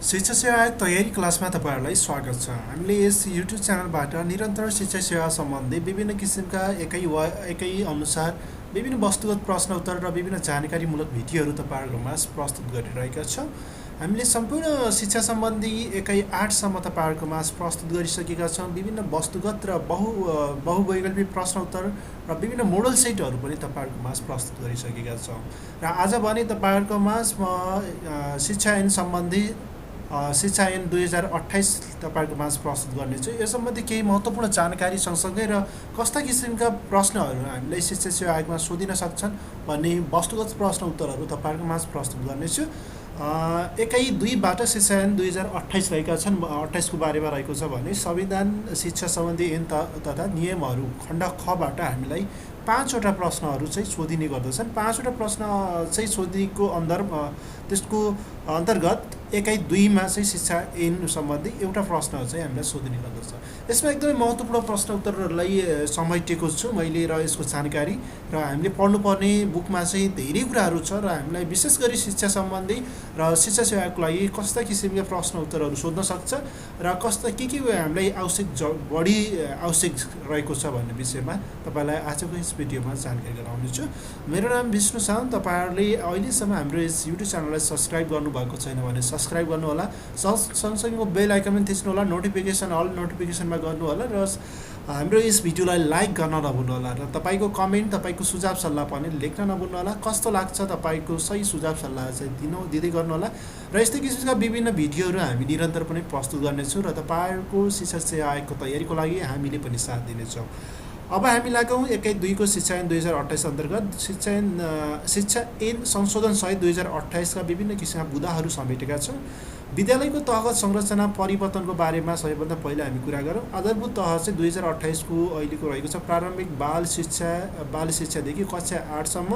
शिक्षा सेवा तयारी क्लासमा तपाईँहरूलाई स्वागत छ। हामीले यस युट्युब च्यानलबाट निरन्तर शिक्षा सेवा सम्बन्धी विभिन्न किसिमका एकै अनुसार विभिन्न वस्तुगत प्रश्न उत्तर र विभिन्न जानकारीमूलक भिडियोहरू तपाईँहरूकोमा प्रस्तुत गरिरहेका छौँ। हामीले सम्पूर्ण शिक्षा सम्बन्धी एकै 8सम्म तपाईँहरूकोमा प्रस्तुत गरिसकेका छौँ। विभिन्न वस्तुगत र बहुवैकल्पिक प्रश्न उत्तर र विभिन्न मोडल सेटहरू पनि तपाईँहरूकोमा प्रस्तुत गरिसकेका छौँ। र आज भने तपाईँहरूकोमा शिक्षा ऐन सम्बन्धी शिक्षा ऐन 2028 तपाईँहरूको माझ प्रस्तुत गर्नेछु। यस सम्बन्धी केही महत्त्वपूर्ण जानकारी सँगसँगै र कस्ता किसिमका प्रश्नहरू हामीलाई शिक्षा सेवा आयोगमा सोधिन सक्छन् भन्ने वस्तुगत प्रश्न उत्तरहरू तपाईँहरूको माझ प्रस्तुत गर्नेछु। एकै 2बाट शिक्षा ऐन 2028 रहेका छन्। 28 को बारेमा रहेको छ भने संविधान शिक्षा सम्बन्धी ऐन तथा नियमहरू खण्ड खबाट हामीलाई 5वटा प्रश्नहरू चाहिँ सोधिने गर्दछन्। 5वटा प्रश्न चाहिँ सोधिएको त्यसको अन्तर्गत एकै 2मा चाहिँ शिक्षा ऐन सम्बन्धी एउटा प्रश्न चाहिँ हामीलाई सोधिने गर्दछ। यसमा एकदमै महत्त्वपूर्ण प्रश्न उत्तरहरूलाई समेटेको छु मैले र यसको जानकारी र हामीले पढ्नुपर्ने बुकमा चाहिँ धेरै कुराहरू छ र हामीलाई विशेष गरी शिक्षा सम्बन्धी र शिक्षा सेवाको लागि कस्ता किसिमका प्रश्न उत्तरहरू सोध्न सक्छ र कस्ता के हामीलाई बढी आवश्यक रहेको छ भन्ने विषयमा तपाईँलाई आजको यस भिडियोमा जानकारी गराउनेछु। मेरो नाम विष्णु साउन। तपाईँहरूले अहिलेसम्म हाम्रो यस युट्युब च्यानललाई सब्सक्राइब गर्नुभएको छैन भने सब्सक्राइब गर्नुहोला। सँगसँगै बेल आइकन पनि थिच्नुहोला। नोटिफिकेसनमा गर्नुहोला र हाम्रो यस भिडियोलाई लाइक गर्न नभुल्नुहोला र तपाईँको कमेन्ट तपाईँको सुझाव सल्लाह पनि लेख्न नभुल्नुहोला। कस्तो लाग्छ तपाईँको सही सुझाव सल्लाह चाहिँ दिँदै गर्नुहोला र यस्तै किसिमका विभिन्न भिडियोहरू हामी निरन्तर पनि प्रस्तुत गर्नेछौँ र तपाईँहरूको शिक्षा सेवा आयोगको तयारीको लागि हामीले पनि साथ दिनेछौँ। अब हामी लागौँ एकै 2को शिक्षा ऐन 2028 अन्तर्गत शिक्षा ऐन संशोधन सहित 2028 का विभिन्न किसिमका बुदाहरू समेटेका छौँ। विद्यालयको तहगत संरचना परिवर्तनको बारेमा सबैभन्दा पहिला हामी कुरा गरौँ। आधारभूत तह चाहिँ 2028 को अहिलेको रहेको छ। प्रारम्भिक बाल शिक्षादेखि कक्षा 8सम्म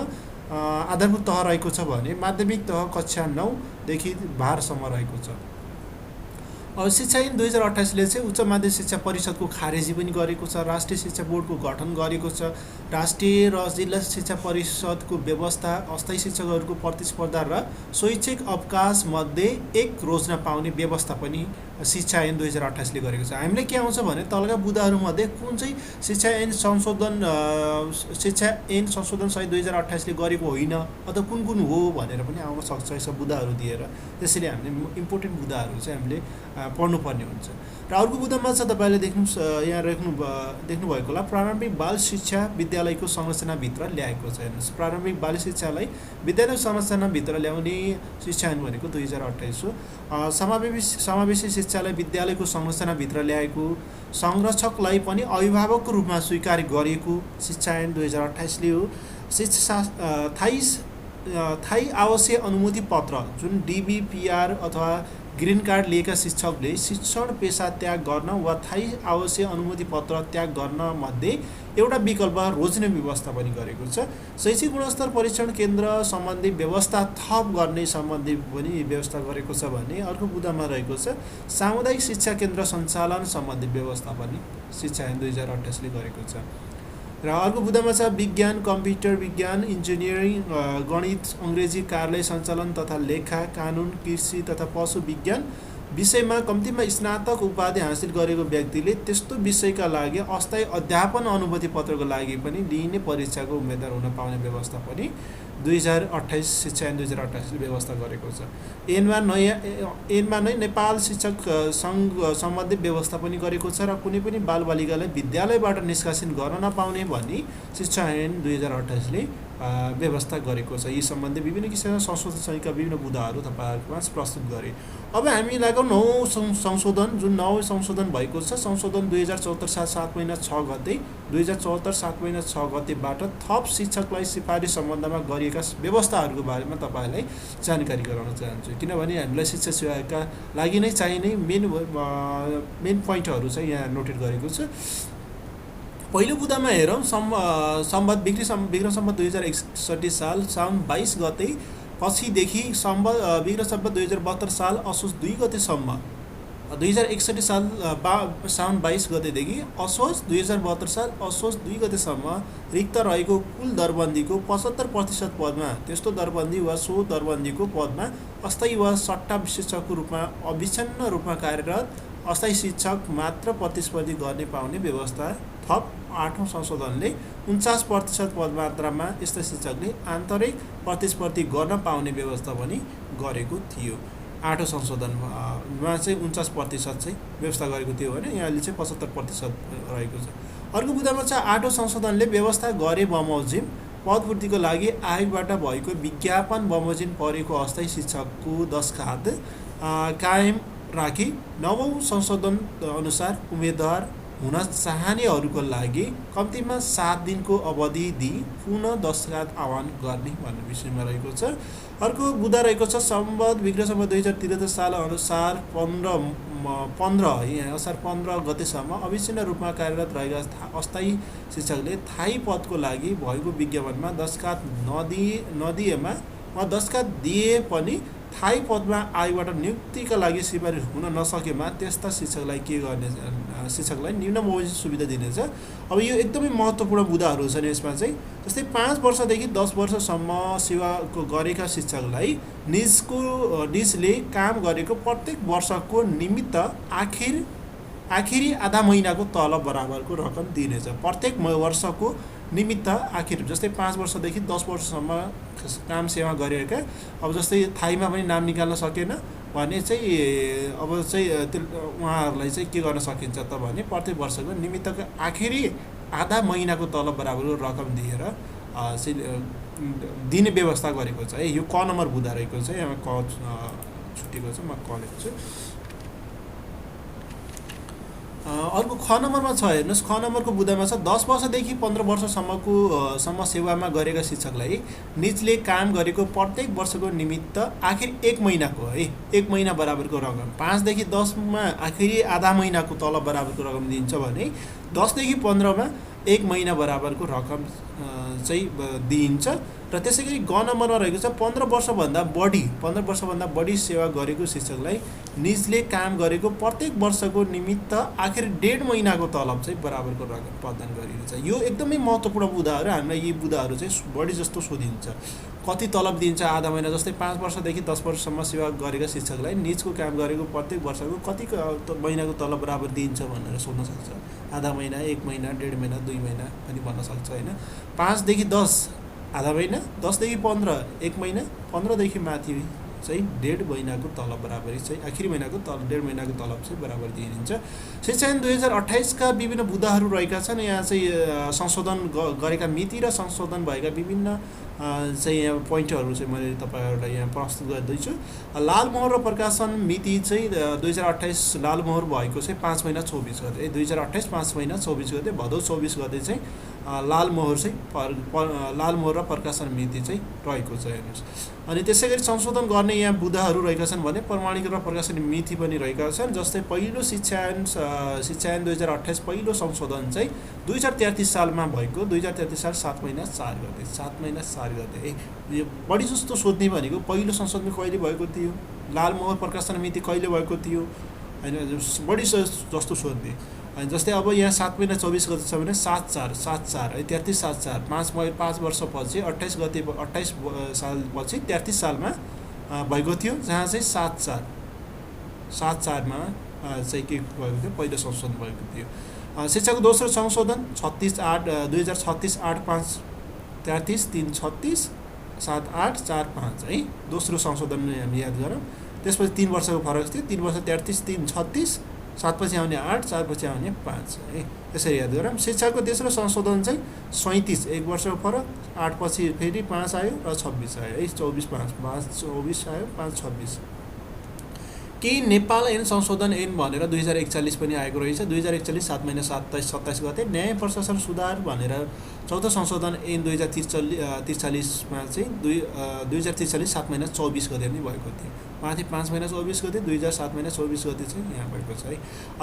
आधारभूत तह रहेको छ भने माध्यमिक तह कक्षा 9 देखि 12सम्म रहेको छ। अब शिक्षा ऐन 2028 ले चाहिँ उच्च माध्यमिक शिक्षा परिषदको खारेजी पनि गरेको छ। राष्ट्रिय शिक्षा बोर्डको गठन गरेको छ। राष्ट्रिय र जिल्ला शिक्षा परिषदको व्यवस्था, अस्थायी शिक्षकहरूको प्रतिस्पर्धा र शैक्षिक अवकाश मध्ये एक रोज्न पाउने व्यवस्था पनि शिक्षा ऐन 2028 ले गरेको छ। हामीलाई के आउँछ भने तलका बुदाहरूमध्ये कुन चाहिँ शिक्षा ऐन संशोधन सहित 2028 ले गरेको होइन अथवा कुन हो भनेर पनि आउन सक्छ यसो बुदाहरू दिएर। त्यसैले हामीले इम्पोर्टेन्ट बुदाहरू चाहिँ हामीले पढ्नुपर्ने हुन्छ। र अर्को बुदामा छ तपाईँले यहाँ देख्नुभएको होला प्रारम्भिक बाल शिक्षा विद्यालयको संरचनाभित्र ल्याएको छ। हेर्नुहोस्, प्रारम्भिक बाल शिक्षालाई विद्यालय संरचनाभित्र ल्याउने शिक्षा ऐन भनेको 2028 हो। समावेशी शिक्षालाई विद्यालयको संरचनाभित्र ल्याएको, संरक्षकलाई पनि अभिभावकको रूपमा स्वीकार गरिएको शिक्षा ऐन 2028 ले हो। थायी आवासीय अनुमति पत्र जुन DBPR अथवा ग्रीन कार्ड लिएका शिक्षकले शिक्षण पेसा त्याग गर्न वा थायी आवासीय अनुमति पत्र त्याग गर्न मध्ये एउटा विकल्प रोज्ने व्यवस्था पनि गरेको छ। शैक्षिक गुणस्तर परीक्षण केन्द्र सम्बन्धी व्यवस्था थप गर्ने सम्बन्धी पनि व्यवस्था गरेको छ भने अर्को बुदामा रहेको छ सामुदायिक शिक्षा केन्द्र सञ्चालन सम्बन्धी व्यवस्था पनि शिक्षा ऐन 2028 ले गरेको छ। र अर्को बुदामा छ विज्ञान, कम्प्युटर विज्ञान, इन्जिनियरिङ, गणित, अङ्ग्रेजी, कार्यालय सञ्चालन तथा लेखा, कानुन, कृषि तथा पशु विज्ञान विषयमा कम्तीमा स्नातक उपाधि हासिल गरेको व्यक्तिले त्यस्तो विषयका लागि अस्थायी अध्यापन अनुमति पत्रको लागि पनि लिइने परीक्षाको उम्मेदवार हुन पाउने व्यवस्था पनि 2028 शिक्षा ऐन 2028 ले व्यवस्था गरेको छ। ऐनमा नै नेपाल शिक्षक सङ्घ सम्बन्धी व्यवस्था पनि गरेको छ र कुनै पनि बालबालिकालाई विद्यालयबाट निष्कासित गर्न नपाउने भनी शिक्षा ऐन 2028 ले व्यवस्था गरेको छ। यी सम्बन्धी विभिन्न किसिमका संशोधन सहितका विभिन्न बुदाहरू तपाईँहरूमा प्रस्तुत गरे। अब हामी लागौँ 9 संशोधन, जुन 9 संशोधन भएको छ। संशोधन 2074 साल 7 महिना 6 गते 2074 7 महिना 6 गतेबाट थप शिक्षकलाई सिफारिस सम्बन्धमा गरिएका व्यवस्थाहरूको बारेमा तपाईँलाई जानकारी गराउन चाहन्छु। किनभने हामीलाई शिक्षा सेवाका लागि नै चाहिने मेन पोइन्टहरू चाहिँ यहाँ नोटेट गरेको छ। पहिलो बुदामा हेरौँ विक्रम सम्वत 2061 साल साउन 22 गते पछिदेखि विक्रम सम्वत 2072 साल असोज 2 गतेसम्म 2061 साल साउन 22 गतेदेखि असोज 2072 साल असोज 2 गतेसम्म रिक्त रहेको कुल दरबन्दीको 75% पदमा त्यस्तो दरबन्दी वा सो दरबन्दीको पदमा अस्थायी वा सट्टा शिक्षकको रूपमा अविच्छिन्न रूपमा कार्यरत अस्थायी शिक्षक मात्र प्रतिस्पर्धी गर्ने पाउने व्यवस्था थप 8औं संशोधनले 49% पदमात्रामा यस्ता शिक्षकले आन्तरिक प्रतिस्पर्धी गर्न पाउने व्यवस्था पनि गरेको थियो। 8औं संशोधनमा चाहिँ 49% चाहिँ व्यवस्था गरेको थियो भने यहाँले चाहिँ 75% रहेको छ। अर्को बुँदामा चाहिँ 8औं संशोधनले व्यवस्था गरे बमोजिम पदपूर्तिको लागि आयोगबाट भएको विज्ञापन बमोजिम परेको अस्थायी शिक्षकको दस्खत कायम राखी 9औं संशोधन अनुसार उम्मेदवार हुन चाहनेहरूको लागि कम्तीमा 7 दिनको अवधि दिई पुनः दस्खत आह्वान गर्ने भन्ने विषयमा रहेको छ। अर्को बुँदा रहेको छ सम्बद्ध विक्रम 2073 साल अनुसार 15 असार 15 गतेसम्म अविच्छिन्न रूपमा कार्यरत रहेका अस्थायी शिक्षकले थायी पदको लागि भएको विज्ञापनमा दस्खत नदिएमा वा दस्खत दिए पनि थायी पदमा आयोगबाट नियुक्तिका लागि सिफारिस हुन नसकेमा त्यस्ता शिक्षकलाई के गर्ने, शिक्षकलाई निम्न मौलिक सुविधा दिनेछ। अब यो एकदमै महत्त्वपूर्ण बुँदाहरू छन् यसमा चाहिँ। जस्तै 5 वर्षदेखि 10 वर्षसम्म सेवा गरेका शिक्षकलाई निजले काम गरेको प्रत्येक वर्षको निमित्त आखिरी आधा महिनाको तलब बराबरको रकम दिनेछ। प्रत्येक वर्षको निमित्त आखिर जस्तै 5 वर्षदेखि 10 वर्षसम्म काम सेवा गरेका, अब जस्तै थाईमा पनि नाम निकाल्न सकेन भने चाहिँ अब चाहिँ उहाँहरूलाई चाहिँ के गर्न सकिन्छ त भने प्रत्येक वर्षको निमित्तको आखिरी आधा महिनाको तलब बराबरको रकम दिएर दिने व्यवस्था गरेको छ है। यो क नम्बर बुँदा रहेको छ, यहाँ क छुटेको छ, म क लेख्छु। अर्को ख नम्बरमा छ हेर्नुहोस्, ख नम्बरको बुँदामा छ 10 वर्षदेखि 15 वर्षसम्म सेवामा गरेका शिक्षकलाई निजले काम गरेको प्रत्येक वर्षको निमित्त आखिर 1 महिनाको है 1 महिना बराबरको रकम, 5 देखि 10 मा आखिरी आधा महिनाको तलब बराबरको रकम दिन्छ भने 10 देखि 15 मा 1 महिना बराबरको रकम चाहिँ दिइन्छ। र त्यसैगरी ग नम्बरमा रहेको छ 15 वर्षभन्दा बढी सेवा गरेको शिक्षकलाई निजले काम गरेको प्रत्येक वर्षको निमित्त आखिर 1.5 महिनाको तलब चाहिँ बराबरको रकम प्रदान गरिन्छ। यो एकदमै महत्त्वपूर्ण बुँदाहरू, हामीलाई यी बुँदाहरू चाहिँ बढी जस्तो सोधिन्छ। कति तलब दिन्छ आधा महिना, जस्तै 5 वर्षदेखि 10 वर्षसम्म सेवा गरेका शिक्षकलाई निजको काम गरेको प्रत्येक वर्षको कति महिनाको तलब बराबर दिइन्छ भनेर सोध्न सक्छ। आधा महिना, 1 महिना, 1.5 महिना, 2 महिना पनि भन्न सक्छ होइन। 5 देखि 10 आधा महिना, 10 देखि 15 1 महिना, 15 देखि माथि चाहिँ 1.5 महिनाको तलब बराबरी चाहिँ आखिरी महिनाको तलब 1.5 महिनाको तलब चाहिँ बराबर दिइन्छ। शिक्षा ऐन 2028 का विभिन्न बुँदाहरू रहेका छन्। यहाँ चाहिँ संशोधन गरेका मिति र संशोधन भएका विभिन्न चाहिँ यहाँ पोइन्टहरू चाहिँ मैले तपाईहरुलाई यहाँ प्रस्तुत गर्दैछु। लालमोहर र प्रकाशन मिति चाहिँ 2028 लालमोहर भएको चाहिँ 5 महिना 24 गते, 2028 5 महिना 24 गते, भदौ 24 गते चाहिँ लालमोहर चाहिँ लालमोहर र प्रकाशन मिति चाहिँ रहेको छ हेर्नुस्। अनि त्यसैगरी संशोधन गर्ने यहाँ बुँदाहरू रहेका छन् भने प्रमाणित र प्रकाशन मिति पनि रहेका छन्। जस्तै पहिलो शिक्षा ऐन 2028 पहिलो संशोधन चाहिँ 2033 सालमा भएको, 2033 साल 7 महिना 4 गते, 7 महिना 4 गते। यो बढी जस्तो सोध्ने भनेको पहिलो संशोधन कहिले भएको थियो, लालमोहर प्रकाशन मिति कहिले भएको थियो हैन, बढी जस्तो सोध्ने। अनि जस्तै अब यहाँ 7 महिना 24 गते छ भने 7/4 है 33/7/4 5 वर्षपछि 28 गते 28 सालपछि 33 सालमा भएको थियो, जहाँ चाहिँ 7/4 मा चाहिँ के भएको थियो, पहिलो संशोधन भएको थियो। शिक्षाको दोस्रो संशोधन 2036 8/5 33 336 7/8 4/5 है, दोस्रो संशोधन हामी याद गरौँ। त्यसपछि 3 वर्षको फरक थियो, 3 वर्ष 33 3 36 7 पछि आउने 8 4 पछि आउने 5 है, यसरी याद गरौँ। शिक्षाको तेस्रो संशोधन चाहिँ 37 1 वर्षको फरक, 8 पछि फेरि 5 आयो र 26 आयो है, 24 5 24 आयो 5 26। केही नेपाल ऐन संशोधन ऐन भनेर 2041 पनि आएको रहेछ। 2041 7 महिना 27 गते। न्याय प्रशासन सुधार भनेर चौथो संशोधन ऐन 2043 मा चाहिँ 2043 7 महिना 24 गते पनि भएको थियो। माथि 5 महिना 24 गते, 2007 महिना 24 गते चाहिँ यहाँ भएको छ है।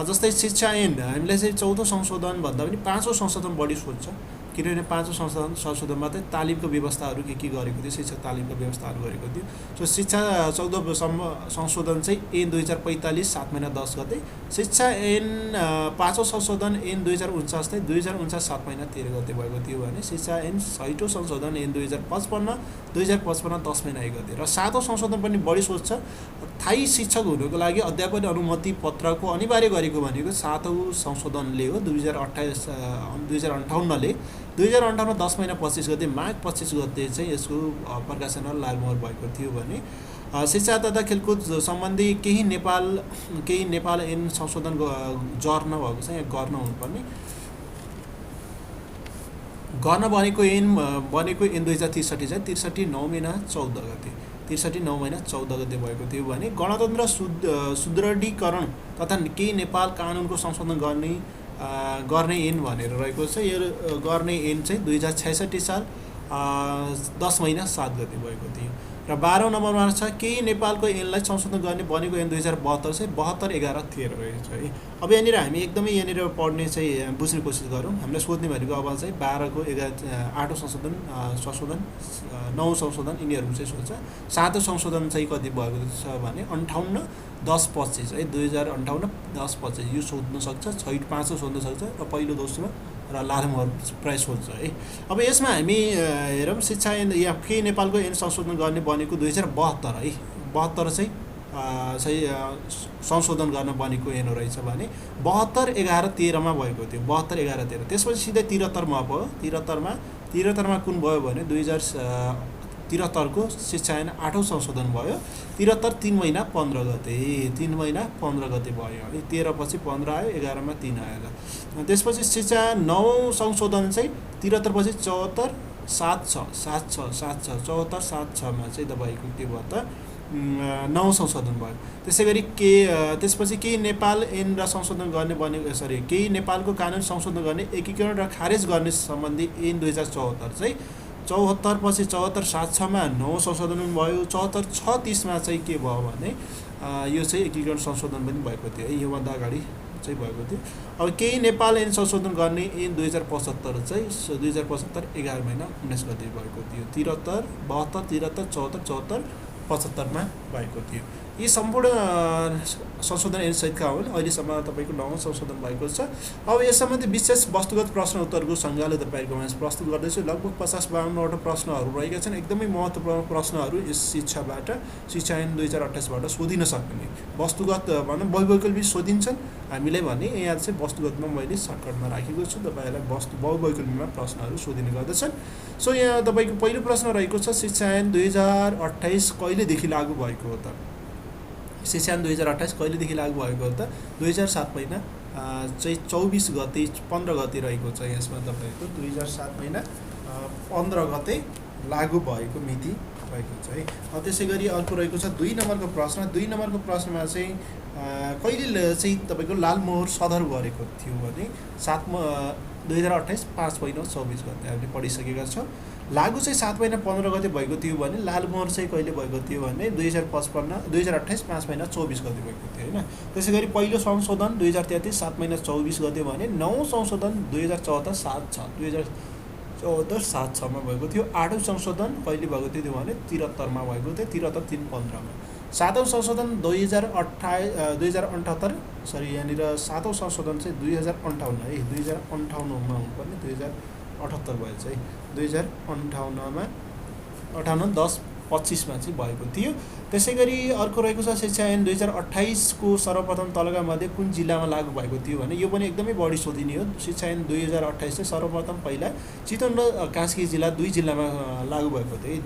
जस्तै शिक्षा ऐन हामीलाई चाहिँ चौथो संशोधन भन्दा पनि पाँचौं संशोधन बढी सोध्छ। किनभने पाँचौँ संशोधनमा चाहिँ तालिमको व्यवस्थाहरू के गरेको थियो, शिक्षा तालिमको व्यवस्थाहरू गरेको थियो। सो शिक्षा 14 संशोधन चाहिँ ऐन 2045 7 महिना 10 गते, शिक्षा ऐन 5औँ संशोधन ऐन 2049 चाहिँ 2049 7 महिना 13 गते भएको थियो भने शिक्षा ऐन 60औँ संशोधन ऐन 2055 10 महिना 1 गते। र 7औँ संशोधन पनि बढी सोच छ। स्थायी शिक्षक हुनुको लागि अध्यापन अनुमति पत्रको अनिवार्य गरेको भनेको 7औँ संशोधनले हो, 2058ले। 2058 10 महिना 25 गते माघ 25 गते चाहिँ यसको प्रकाशन लागुमोहर भएको थियो भने शिक्षा तथा खेलकुद सम्बन्धी केही नेपाल ऐन संशोधन गर्न भएको छ। यहाँ गर्न हुनुपर्ने गर्न बनेको ऐन 2063 चाहिँ 63 9 महिना 14 गते 63 9 महिना 14 गते भएको थियो भने गणतन्त्र सुदृढीकरण तथा केही नेपाल कानुनको संशोधन गर्ने ऐन भनेर रहेको छ। यो गर्ने ऐन चाहिँ 2066 साल 10 महिना 7 गते भएको थियो। र 12औं नम्बरमा छ केही नेपालको ऐनलाई संशोधन गर्ने बनेको ऐन 2072 चाहिँ 72/11 13 रहेछ है। अब यहाँनिर हामी एकदमै यहाँनिर पढ्ने चाहिँ बुझ्ने कोसिस गरौँ। हामीलाई सोध्ने भनेको अब चाहिँ 12को 8औं संशोधन 9औं संशोधन यिनीहरू चाहिँ सोध्छ। 7औं संशोधन चाहिँ कति भएको छ भने 58 10 25 है, 2058 10 25 यो सोध्न सक्छ, 5औं सोध्न सक्छ र पहिलो दोस्रो र लामोहर प्राय सोध्छ है। अब यसमा हामी हेरौँ शिक्षा ऐन या केही नेपालको ऐन संशोधन गर्ने बनेको 2072 है, 72 चाहिँ संशोधन गर्न बनेको ऐन रहेछ भने 72/11/13 भएको थियो, 72/11/13। त्यसपछि सिधै 73मा भयो। 73मा कुन भयो भने 2073 को शिक्षा ऐन 8औं संशोधन भयो। 73 3 महिना 15 गते 3 महिना 15 गते भयो है। 13 पछि 15 आयो, 11मा 3 आयो। त्यसपछि शिक्षा 9औं संशोधन चाहिँ 73 पछि 74 76 74 76 मा चाहिँ तपाईँको के भयो त 9औं संशोधन भयो। त्यसै गरी त्यसपछि केही नेपाल ऐन र संशोधन गर्ने बनेको केही नेपालको कानुन संशोधन गर्ने एकीकरण र खारेज गर्ने सम्बन्धी ऐन 2074 चाहिँ 74 पछि 74 76 मा 9औं संशोधन भयो। 74 36 मा चाहिँ के भयो भने यो चाहिँ एकीकरण संशोधन पनि भएको थियो है, योभन्दा अगाडि चाहिँ भएको थियो। अब केही नेपाल ऐन संशोधन गर्ने ऐन 2075 चाहिँ 2075 11 महिना 19 गते भएको थियो। 73 72 73 74 74 75 मा भएको थियो। यी सम्पूर्ण संशोधन ऐन सहितका हुन्। अहिलेसम्म तपाईँको 9औं संशोधन भएको छ। अब यस सम्बन्धी विशेष वस्तुगत प्रश्न उत्तरको सङ्ग्रहालय तपाईँहरूको माझ प्रस्तुत गर्दैछु। लगभग 50-52वटा प्रश्नहरू रहेका छन्। एकदमै महत्त्वपूर्ण प्रश्नहरू यस शिक्षाबाट, शिक्षा ऐन 2028 बाट सोधिन सक्ने वस्तुगत भनौँ बहुवैकल्पिक सोधिन्छन् हामीलाई भने यहाँ चाहिँ वस्तुगतमा मैले सर्टकटमा राखेको छु। तपाईँहरूलाई बहुवैकल्पिकमा प्रश्नहरू सोधिने गर्दछन्। सो यहाँ तपाईँको पहिलो प्रश्न रहेको छ शिक्षा ऐन 2028 कहिलेदेखि लागू भएको हो त? शिक्षा ऐन 2028 कहिलेदेखि लागू भएको हो त? 2007 महिना चाहिँ 24 गते 15 गते रहेको छ। यसमा तपाईँको 2007 महिना 15 गते लागू भएको मिति रहेको छ है। त्यसै गरी अर्को रहेको छ 2 नम्बरको प्रश्न। 2 नम्बरको प्रश्नमा चाहिँ कहिले चाहिँ तपाईँको लालमोहर सदर गरेको थियो भने 2028 5 महिना 24 गते हामीले पढिसकेका छौँ। लागू चाहिँ 7 महिना 15 गते भएको थियो भने लालमोहर चाहिँ कहिले भएको थियो भने 2028 5 महिना 24 गते भएको थियो होइन। त्यसै गरी पहिलो संशोधन 2033 7 महिना 24 गते भने 9औं संशोधन 2074 7 6 मा भएको थियो। 8औं संशोधन कहिले भएको थियो भने 73 मा भएको थियो, 73 3 15 मा। 7औं संशोधन 2078 यहाँनिर 7औं संशोधन चाहिँ 2058 है, 2058 मा हुनुपर्ने 2078 भएछ है। 2058 मा 58 10 25 मा चाहिँ भएको थियो। त्यसै गरी अर्को रहेको छ शिक्षा ऐन 2028 को सर्वप्रथम तलका मध्ये कुन जिल्लामा लागू भएको थियो भने यो पनि एकदमै बढी सोधिने हो। शिक्षा ऐन 2028 चाहिँ सर्वप्रथम पहिला चितवन र कास्की जिल्ला 2 जिल्लामा लागू भएको थियो।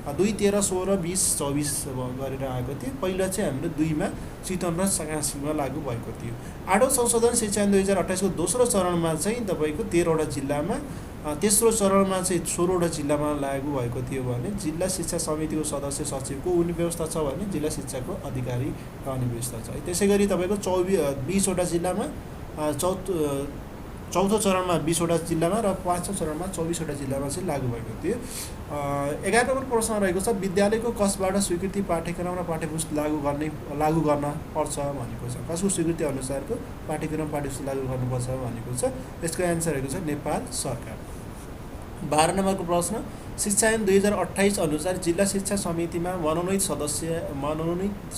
2 13 16 20 24 गरेर आएको थियो। पहिला चाहिँ हाम्रो 2 मा चितवन र कास्कीमा लागू भएको थियो। 8औं संशोधन शिक्षा ऐन 2028 को दोस्रो चरणमा चाहिँ तपाईँको 13वटा जिल्लामा, तेस्रो चरणमा चाहिँ 16वटा जिल्लामा लागू भएको थियो भने जिल्ला शिक्षा समितिको सदस्य सचिवको उनी व्यवस्था छ भने जिल्ला शिक्षाको अधिकारी रहने व्यवस्था छ है। त्यसै गरी तपाईँको 20वटा जिल्लामा, चौथो चरणमा 20वटा जिल्लामा र 5औं चरणमा 24वटा जिल्लामा चाहिँ लागू भएको थियो। 11 नम्बर प्रश्न रहेको छ विद्यालयको कसबाट स्वीकृति पाठ्यक्रम र पाठ्यपुस्तक लागू गर्न पर्छ भनेको छ। कसको स्वीकृति अनुसारको पाठ्यक्रम पाठ्यपुस्तक लागू गर्नुपर्छ भनेको छ। यसको एन्सर रहेको छ नेपाल सरकार। 12 नम्बरको प्रश्न शिक्षा ऐन 2028 अनुसार जिल्ला शिक्षा समितिमा मनोनित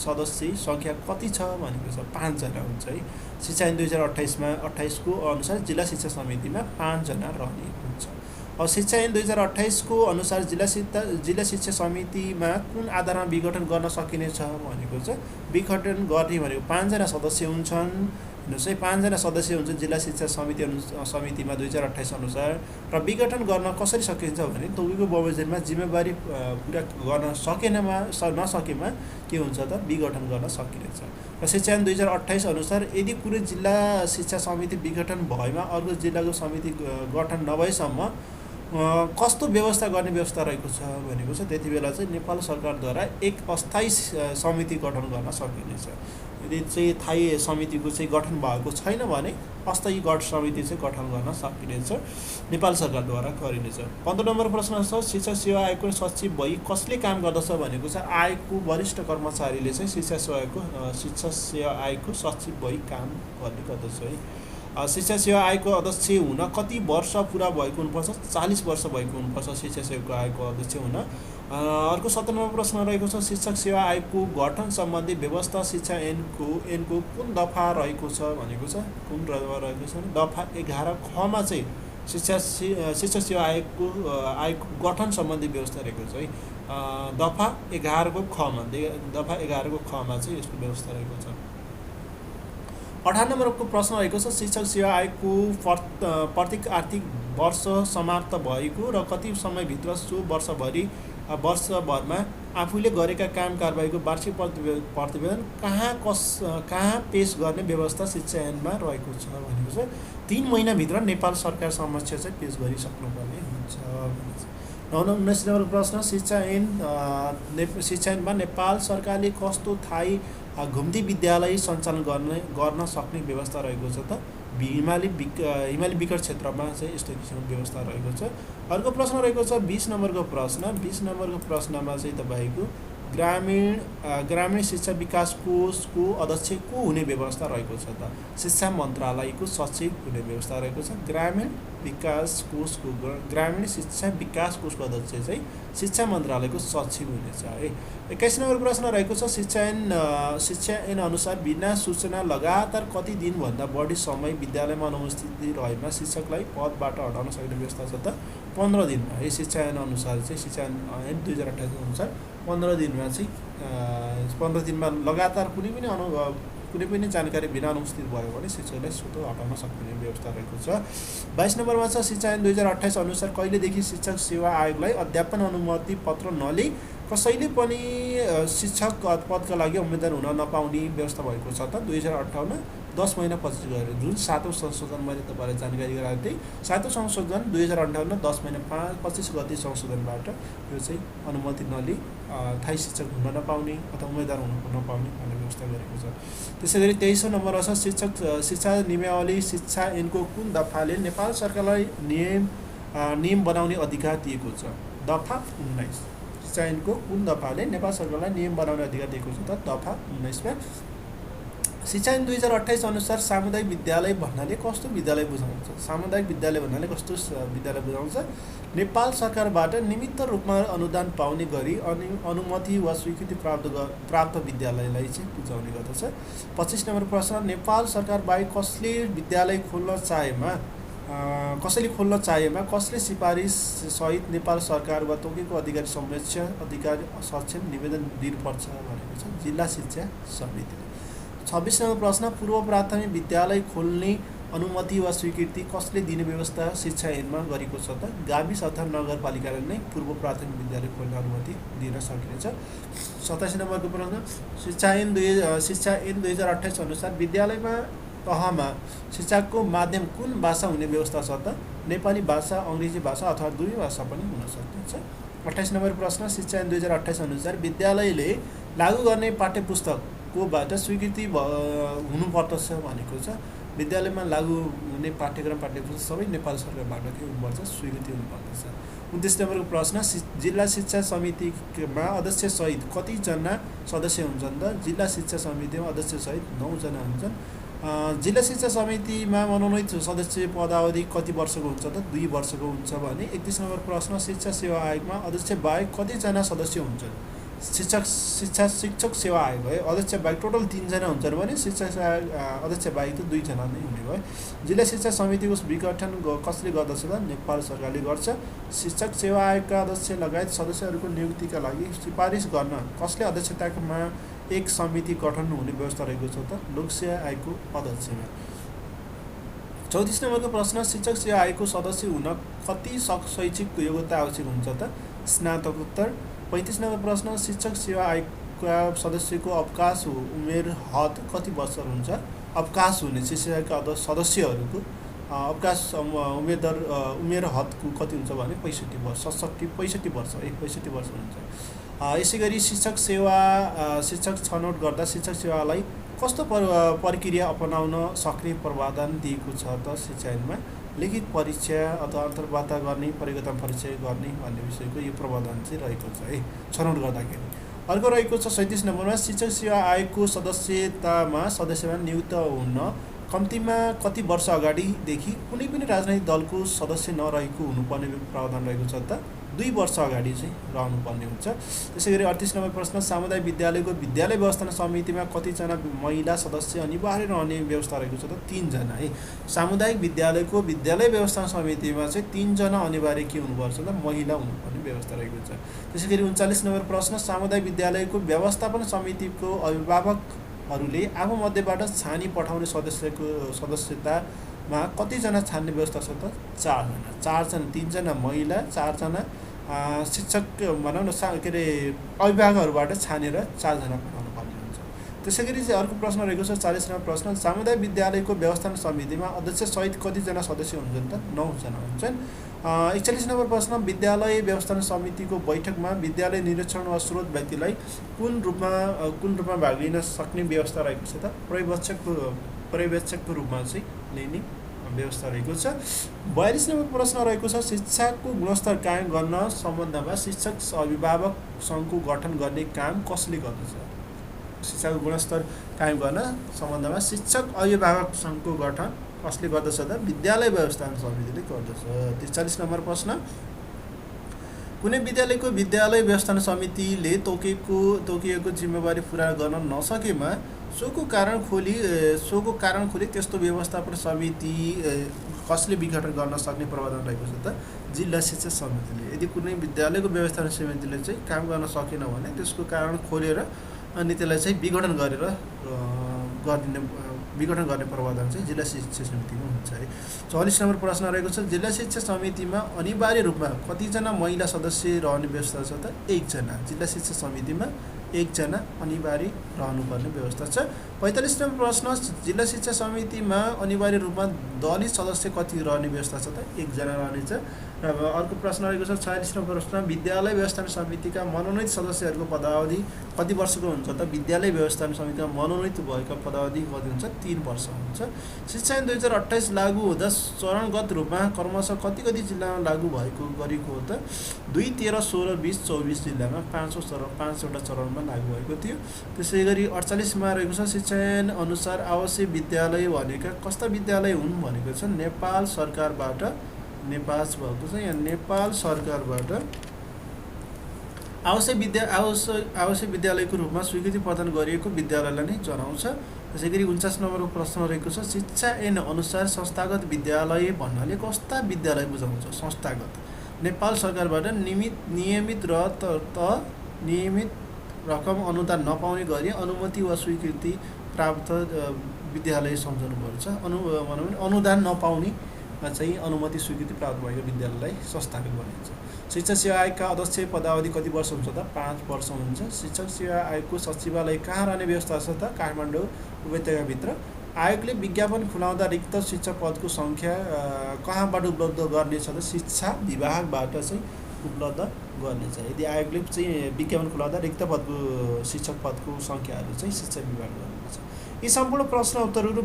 सदस्य सङ्ख्या कति छ भनेको छ। 5 जना हुन्छ है। शिक्षा ऐन 2028 को अनुसार जिल्ला शिक्षा समितिमा 5 जना रहने हुन्छ। अब शिक्षा ऐन 2028 को अनुसार जिल्ला शिक्षा समितिमा कुन आधारमा विघटन गर्न सकिनेछ भनेको छ। विघटन गर्ने भनेको 5 जना सदस्य हुन्छन्। हेर्नुहोस् है, 5 जना सदस्य हुन्छ जिल्ला शिक्षा समितिमा 2028 अनुसार। र विघटन गर्न कसरी सकिन्छ भने तोकीको बमोजिममा जिम्मेवारी पुरा गर्न नसकेमा के हुन्छ त विघटन गर्न सकिनेछ। र शिक्षा ऐन 2028 अनुसार यदि कुनै जिल्ला शिक्षा समिति विघटन भएमा अर्को जिल्लाको समिति गठन नभएसम्म कस्तो व्यवस्था गर्ने व्यवस्था रहेको छ भनेको छ। त्यति बेला चाहिँ नेपाल सरकारद्वारा एक अस्थायी समिति गठन गर्न सकिनेछ। यदि चाहिँ स्थायी समितिको चाहिँ गठन भएको छैन भने अस्थायी समिति चाहिँ गठन गर्न सकिनेछ, नेपाल सरकारद्वारा गरिनेछ। 15 नम्बर प्रश्न छ शिक्षा सेवा आयोगको सचिव भई कसले काम गर्दछ भनेको छ। आयोगको वरिष्ठ कर्मचारीले चाहिँ शिक्षा सेवा आयोगको सचिव भई काम गर्ने गर्दछ है। शिक्षा सेवा आयोगको अध्यक्ष हुन कति वर्ष पुरा भएको हुनुपर्छ। 40 वर्ष भएको हुनुपर्छ शिक्षा सेवा आयोगको अध्यक्ष हुन। अर्को 17 नम्बर प्रश्न रहेको छ शिक्षक सेवा आयोगको गठन सम्बन्धी व्यवस्था शिक्षा ऐनको कुन दफा रहेको छ भनेको छ। कुन दफा रहेको छ दफा 11 खमा चाहिँ शिक्षा सेवा आयोगको गठन सम्बन्धी व्यवस्था रहेको छ है। दफा 11 को खमा चाहिँ यसको व्यवस्था रहेको छ। 18 नम्बरको प्रश्न रहेको छ शिक्षक सेवा आयोगको प्रत्येक आर्थिक वर्ष समाप्त भएको र कति समयभित्र सो वर्षभरमा आफूले गरेका काम कारबाहीको वार्षिक प्रतिवेदन कहाँ पेश गर्ने व्यवस्था शिक्षा ऐनमा रहेको छ भनेको छ। 3 महिनाभित्र नेपाल सरकार समक्ष चाहिँ पेश गरिसक्नुपर्ने हुन्छ। 19 नम्बरको प्रश्न शिक्षा ऐनमा नेपाल सरकारले कस्तो थाई घुम्ती विद्यालय सञ्चालन गर्न सक्ने व्यवस्था रहेको छ त। हिमाली विकट क्षेत्रमा चाहिँ यस्तो किसिमको व्यवस्था रहेको छ। अर्को प्रश्न रहेको छ 20 नम्बरको प्रश्नमा चाहिँ तपाईँको ग्रामीण शिक्षा विकास कोषको अध्यक्ष को हुने व्यवस्था रहेको छ त। शिक्षा मन्त्रालयको सचिव हुने व्यवस्था रहेको छ। ग्रामीण शिक्षा विकास कोषको अध्यक्ष चाहिँ शिक्षा मन्त्रालयको सचिव हुनेछ है। 21 नम्बर प्रश्न रहेको छ शिक्षा ऐन अनुसार बिना सूचना लगातार कति दिनभन्दा बढी समय विद्यालयमा अनुपस्थिति रहेमा शिक्षकलाई पदबाट हटाउन सक्ने व्यवस्था छ त। 15 दिनमा है। शिक्षा ऐन अनुसार चाहिँ शिक्षा ऐन 2028 अनुसार 15 दिनमा चाहिँ 15 दिनमा लगातार कुनै पनि जानकारी बिना अनुपस्थित भयो भने शिक्षकलाई स्वतः हटाउन सक्ने व्यवस्था रहेको छ। 22 नम्बरमा छ शिक्षा ऐन 2028 अनुसार कहिलेदेखि शिक्षक सेवा आयोगलाई अध्यापन अनुमति पत्र नलिई कसैले पनि शिक्षक पदका लागि उम्मेदवार हुन नपाउने व्यवस्था भएको छ त। 2058 10 महिनापछि गएर जुन 7औं संशोधन मैले तपाईँलाई जानकारी गराएको थिएँ। 7औं संशोधन 2058 10 महिना 25 गते संशोधनबाट यो चाहिँ अनुमति नलिई स्थायी शिक्षक हुन नपाउने अथवा उम्मेदवार हुन नपाउने भन्ने व्यवस्था गरेको छ। त्यसै गरी 23 नम्बरमा छ शिक्षा नियमावली शिक्षा ऐनको कुन दफाले नेपाल सरकारलाई नियम बनाउने अधिकार दिएको छ। दफा 19। शिक्षा ऐनको कुन दफाले नेपाल सरकारलाई नियम बनाउने अधिकार दिएको छ त। दफा 19 मा। शिक्षा ऐन 2028 अनुसार सामुदायिक विद्यालय भन्नाले कस्तो विद्यालय बुझाउँछ। सामुदायिक विद्यालय भन्नाले कस्तो विद्यालय बुझाउँछ। नेपाल सरकारबाट नियमित रूपमा अनुदान पाउने गरी अनुमति वा स्वीकृति प्राप्त विद्यालयलाई चाहिँ बुझाउने गर्दछ। 25 नम्बर प्रश्न नेपाल सरकार बाहेक कसले विद्यालय खोल्न चाहेमा कसले सिफारिस सहित नेपाल सरकार वा तोकेको अधिकारी समक्ष निवेदन दिनुपर्छ भनेको छ। जिल्ला शिक्षा समितिले। 26 नम्बर प्रश्न पूर्व प्राथमिक विद्यालय खोल्ने अनुमति वा स्वीकृति कसले दिने व्यवस्था शिक्षा ऐनमा गरेको छ त। गाविस अथवा नगरपालिकाले नै पूर्व प्राथमिक विद्यालय खोल्ने अनुमति दिन सकिनेछ। 27 नम्बरको प्रश्न शिक्षा ऐन 2028 अनुसार विद्यालयमा तहमा शिक्षाको माध्यम कुन भाषा हुने व्यवस्था छ त। नेपाली भाषा अङ्ग्रेजी भाषा अथवा दुवै भाषा पनि हुन सक्छ। 28 नम्बर प्रश्न शिक्षा ऐन 2028 अनुसार विद्यालयले लागू गर्ने पाठ्यपुस्तककोबाट स्वीकृति हुनुपर्दछ भनेको छ। विद्यालयमा लागू हुने पाठ्यक्रम पाठ्यपुस्तक सबै नेपाल सरकारबाट के हुनुपर्छ स्वीकृति हुनुपर्दछ। 29 नम्बरको प्रश्न, जिल्ला शिक्षा समितिमा अध्यक्षसहित कतिजना सदस्य हुन्छन् त? जिल्ला शिक्षा समितिमा अध्यक्षसहित 9 जना हुन्छन्। जिल्ला शिक्षा समितिमा मनोनित सदस्य पदावधि कति वर्षको हुन्छ त? 2 वर्षको हुन्छ भने। 31 नम्बर प्रश्न, शिक्षा सेवा आयोगमा अध्यक्ष बाहेक कतिजना सदस्य हुन्छन्? शिक्षक सेवा आयोग है, अध्यक्ष बाहेक टोटल 3 जना हुन्छन् भने अध्यक्ष बाहेक त 2 जना नै हुने भयो। जिल्ला शिक्षा समितिको विघटन कसले गर्दछ त? नेपाल सरकारले गर्छ। शिक्षक सेवा आयोगका अध्यक्ष लगायत सदस्यहरूको नियुक्तिका लागि सिफारिस गर्न कसले अध्यक्षतामा एक समिति गठन हुने व्यवस्था रहेको छ त? लोकसेवा आयोगको अध्यक्षमा। 34 नम्बरको प्रश्न, शिक्षक सेवा आयोगको सदस्य हुन कति शैक्षिक योग्यता आवश्यक हुन्छ त? स्नातकोत्तर। 35 नम्बर प्रश्न, शिक्षक सेवा आयोगका सदस्यको अवकाश उमेर हद कति वर्ष हुन्छ? अवकाश हुने शिक्षाका सदस्यहरूको अवकाश उमेर हदको कति हुन्छ भने 65 वर्ष, 65 वर्ष 65 वर्ष हुन्छ। यसै गरी शिक्षक छनौट गर्दा शिक्षक सेवालाई कस्तो प्रक्रिया अपनाउन सक्ने प्रावधान दिएको छ त? शिक्षा ऐनमा लिखित परीक्षा अथवा अन्तर्वार्ता गर्ने, परिवर्तन परीक्षा गर्ने भन्ने विषयको यो प्रावधान चाहिँ रहेको छ है छनौट गर्दाखेरि। अर्को रहेको छ 37 नम्बरमा, शिक्षक सेवा आयोगको सदस्यमा नियुक्त हुन कम्तीमा कति वर्ष अगाडिदेखि कुनै पनि राजनैतिक दलको सदस्य नरहेको हुनुपर्ने प्रावधान रहेको छ त? 2 वर्ष अगाडि चाहिँ रहनुपर्ने हुन्छ। त्यसै गरी 38 नम्बर प्रश्न, सामुदायिक विद्यालयको विद्यालय व्यवस्थापन समितिमा कतिजना महिला सदस्य अनिवार्य रहने व्यवस्था रहेको छ त? 3 जना है। सामुदायिक विद्यालयको विद्यालय व्यवस्थापन समितिमा चाहिँ 3 जना अनिवार्य के हुनुपर्छ त? महिला हुनुपर्ने व्यवस्था रहेको छ। त्यसै गरी 39 नम्बर प्रश्न, सामुदायिक विद्यालयको व्यवस्थापन समितिको अभिभावकहरूले आफू मध्येबाट छानी पठाउने सदस्यतामा कतिजना छान्ने व्यवस्था छ त? 4 जना। 4 जना, 3 जना महिला, 4 जना शिक्षक भनौँ न के अरे अभिभावकहरूबाट छानेर 4 जना पठाउनु पर्ने हुन्छ। त्यसै गरी चाहिँ अर्को प्रश्न रहेको छ 40 नम्बर प्रश्न, सामुदायिक विद्यालयको व्यवस्थापन समितिमा अध्यक्षसहित कतिजना सदस्य हुन्छन् त? 9 जना हुन्छन्। 41 नम्बर प्रश्न, विद्यालय व्यवस्थापन समितिको बैठकमा विद्यालय निरीक्षण वा स्रोत व्यक्तिलाई कुन रूपमा भाग लिन सक्ने व्यवस्था रहेको छ त? पर्यवेक्षकको रूपमा चाहिँ लिने व्यवस्था रहेको छ। 42 नम्बर प्रश्न रहेको छ, शिक्षाको गुणस्तर कायम गर्न सम्बन्धमा शिक्षक अभिभावक सङ्घको गठन गर्ने काम कसले गर्दछ? शिक्षाको गुणस्तर कायम गर्न सम्बन्धमा शिक्षक अभिभावक सङ्घको गठन कसले गर्दछ त? विद्यालय व्यवस्थापन समितिले गर्दछ। 43 नम्बर प्रश्न, कुनै विद्यालयको विद्यालय व्यवस्थापन समितिले तोकिएको जिम्मेवारी पुरा गर्न नसकेमा सोको कारण खोली त्यस्तो व्यवस्थापन समिति कसले विघटन गर्न सक्ने प्रावधान रहेको छ त? जिल्ला शिक्षा समितिले। यदि कुनै विद्यालयको व्यवस्थापन समितिले चाहिँ काम गर्न सकेन भने त्यसको कारण खोलेर अनि त्यसलाई चाहिँ विघटन गर्ने प्रावधान चाहिँ जिल्ला शिक्षा समितिमा हुन्छ है। 44 नम्बर प्रश्न रहेको छ, जिल्ला शिक्षा समितिमा अनिवार्य रूपमा कतिजना महिला सदस्य रहने व्यवस्था छ त? 1 जना। जिल्ला शिक्षा समितिमा 1 जना अनिवार्य रहनुपर्ने व्यवस्था छ। 45 नम्बर प्रश्न, जिल्ला शिक्षा समितिमा अनिवार्य रूपमा दलित सदस्य कति रहने व्यवस्था छ त? 1 जना रहनेछ। र अर्को प्रश्न रहेको छ 46 नम्बर प्रश्न, विद्यालय व्यवस्थापन समितिका मनोनित सदस्यहरूको पदावधि कति वर्षको हुन्छ त? विद्यालय व्यवस्थापन समितिमा मनोनित भएका पदावधि कति हुन्छ? 3 वर्ष हुन्छ। शिक्षा ऐन 2028 लागू हुँदा चरणगत रूपमा क्रमशः कति जिल्लामा लागू गरेको हो त? 2, 13, 16, 20, 24 जिल्लामा 5वटा चरणमा लागू भएको थियो। त्यसै गरी 48 मा रहेको छ, शिक्षा ऐन अनुसार आवासीय विद्यालय भनेका कस्ता विद्यालय हुन् भनेको छ? नेपाल सरकारबाट आवश्यक विद्यालयको रूपमा स्वीकृति प्रदान गरिएको विद्यालयलाई नै जनाउँछ। त्यसै गरी 49 नम्बरको प्रश्न रहेको छ, शिक्षा ऐन अनुसार संस्थागत विद्यालय भन्नाले कस्ता विद्यालय बुझाउँछ? संस्थागत नेपाल सरकारबाट नियमित रकम अनुदान नपाउने गरी अनुमति वा स्वीकृति प्राप्त विद्यालय सम्झनुपर्छ। अनुदान नपाउने चाहिँ अनुमति स्वीकृति प्राप्त भएको विद्यालयलाई संस्थागत भनिन्छ। शिक्षा सेवा आयोगका अध्यक्ष पदावधि कति वर्ष हुन्छ त? 5 वर्ष हुन्छ। शिक्षक सेवा आयोगको सचिवालय कहाँ रहने व्यवस्था छ त? काठमाडौँ उपत्यकाभित्र। आयोगले विज्ञापन खुलाउँदा रिक्त शिक्षक पदको सङ्ख्या कहाँबाट उपलब्ध गर्नेछ त? शिक्षा विभागबाट चाहिँ उपलब्ध गर्नेछ। यदि आयोगले चाहिँ विज्ञापन खुलाउँदा रिक्त पदको शिक्षक पदको सङ्ख्याहरू चाहिँ शिक्षा विभागले गर्नुपर्छ। यी सम्पूर्ण प्रश्न उत्तरहरू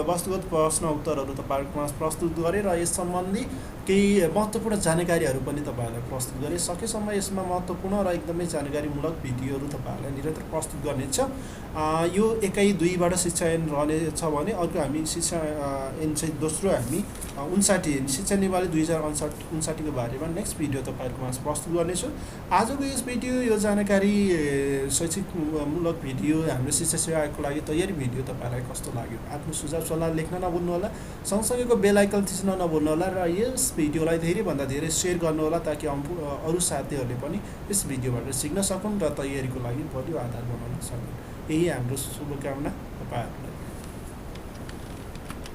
वस्तुगत प्रश्न उत्तरहरू तपाईँहरूमा प्रस्तुत गरेँ र यस सम्बन्धी केही महत्त्वपूर्ण जानकारीहरू पनि तपाईँहरूलाई प्रस्तुत गरेँ। सकेसम्म यसमा महत्त्वपूर्ण र एकदमै जानकारीमूलक भिडियोहरू तपाईँहरूलाई निरन्तर प्रस्तुत गर्नेछ। यो एकै दुईबाट शिक्षा ऐन रहनेछ भने अर्को हामी शिक्षा ऐन चाहिँ दोस्रो हामी 59 शिक्षा निवाली 2059 को बारेमा नेक्स्ट भिडियो तपाईँहरूको माझ प्रस्तुत गर्नेछु। आजको यस भिडियो यो जानकारी शैक्षिक मूलक भिडियो हाम्रो शिक्षा सेवा आयोगको लागि तयारी भिडियो तपाईँलाई कस्तो लाग्यो आफ्नो सुझाव सल्लाह लेख्न नभुल्नुहोला। सँगसँगैको बेल आइकन थिच्न नभुल्नुहोला र यस भिडियोलाई धेरैभन्दा धेरै सेयर गर्नुहोला ताकि अरू साथीहरूले पनि यस भिडियोबाट सिक्न सकुन् र तयारीको लागि बलियो आधार बनाउन सकुन्। यही हाम्रो शुभकामना तपाईँहरूलाई।